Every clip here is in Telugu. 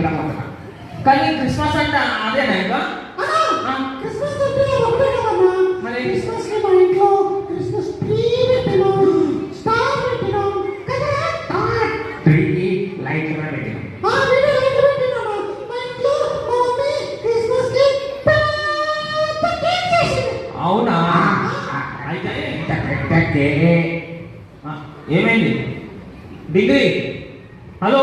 ఇవ్వడం. కానీ క్రిస్మస్ అంటే అదేనా ఇంకా క్రిస్మస్ అంటే ఒకటే కదమ్మా. మరి క్రిస్మస్ కి మా ఇంట్లో క్రిస్మస్ ట్రీ పెట్టినాం, స్టార్ పెట్టినాం కదరా. ట్రీకి లైట్ కూడా పెట్టినాం. వీడియో లైట్ పెట్టినామా. మా ఇంట్లో మా మమ్మీ క్రిస్మస్ కి పెద్ద కేక్ చేసింది. అవునా అయితే ఏమైంది డిగ్రీ? హలో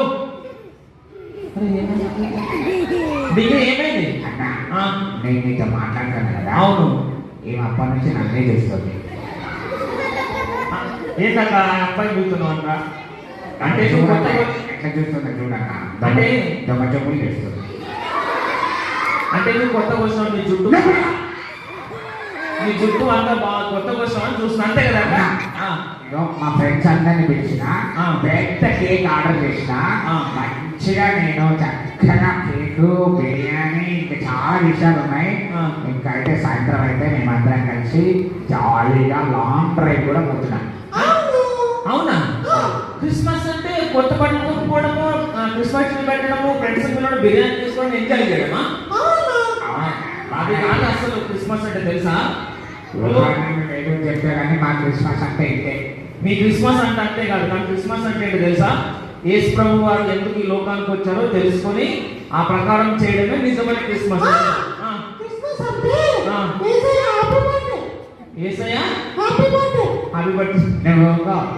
డిగ్రీ ఏమైంది? నేను నీతో మాట్లాడతాను కదా. అవును. ఏం అప్పటి నుంచి నన్నే చూస్తుంది. ఏంటక్క అబ్బాయి చూస్తున్నావు అంట? అంటే ఎట్లా చూస్తుంది చూడక్క. అంటే దొంగ చెప్పులు చేస్తుంది. అంటే నువ్వు కొత్త వచ్చినావు, నీ జుట్టు అంతా బాగా కొత్త వచ్చినావు చూస్తున్నా అంతే కదా. మా ఫ్రెండ్స్ అందరిని పిలిచిన పెద్ద కేక్ ఆర్డర్ చేసిన. మంచిగా నేను చక్కగా కేకు, బిర్యానీ ఇంకా చాలా విషయాలు ఉన్నాయి. ఇంకా అయితే సాయంత్రం అయితే మేమందరం కలిసి జాలీగా లాంగ్ డ్రైవ్ కూడా పోతున్నాం. అవునా? క్రిస్మస్ అంటే కొత్త బట్టలు కొనుక్కోవడము, క్రిస్మస్ ట్రీ పెట్టడము, ఫ్రెండ్స్ పిల్లలు బిర్యానీ తీసుకోవడం, ఎంజాయ్ చేయడమా? అది కాదు అసలు క్రిస్మస్ అంటే తెలుసా? చెప్తే కానీ మా క్రిస్మస్ అంటే ఇంతే. మీ క్రిస్మస్ అంటే అంతే కాదు, కానీ క్రిస్మస్ అంటే ఏంటో తెలుసా? యేసు ప్రభు వారు ఎందుకు ఈ లోకానికి వచ్చారో తెలుసుకొని ఆ ప్రకారం చేయడమే నిజమైన క్రిస్మస్. క్రిస్మస్ అంటే యేసయ్య హ్యాపీ బర్త్డే. యేసయ్య హ్యాపీ బర్త్డే. Happy birthday. నువ్వు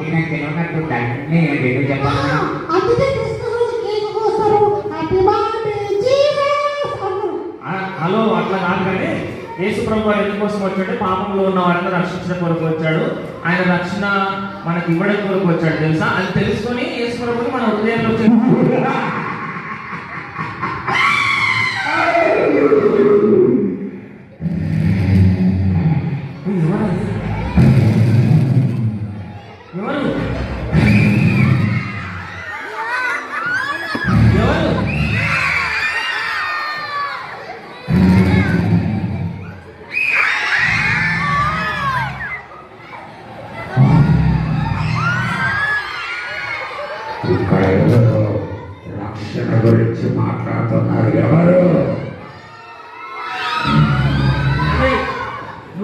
ఈయన తెలియనట్టు అన్నీ నేను చెప్పాను. అందుకే క్రిస్మస్ రోజు కేక్ కోస్తారు, హ్యాపీ బర్త్డే జీసస్ అంటారు. హలో అట్లా కాదు, కానీ యేసు ప్రభు వారు ఎందుకోసం వచ్చాడు? పాపంలో ఉన్న వారిని రక్షించడం కొరకు వచ్చాడు. ఆయన రక్షణ మనకి ఇవ్వడం కొరకు వచ్చాడు తెలుసా? అది తెలుసుకొని యేసు ప్రభుని మన హృదయంలో ఎవరు ఇక్కడ ఎవరు రక్షణ గురించి మాట్లాడుతున్నారు? ఎవరు?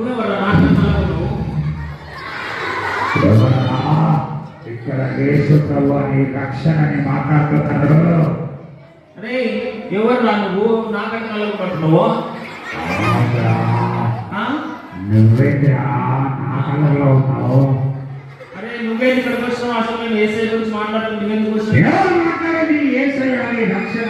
ఎవరా ఇక్కడ యేసు ప్రభు అని రక్షణని మాట్లాడుతున్నారు? అరే ఎవరు నువ్వు నాకంటే నలుగు పట్టున్నావు? నువ్వేంద్రా నా కళ్ళలో ఉన్నావు? అరే నువ్వేంటి ఇక్కడికి వచ్చినావు? అసలు నేను ఏసఐ గురించి మాట్లాడుతుంది ఎందుకు వచ్చినా? ఏసయ్య రక్షణ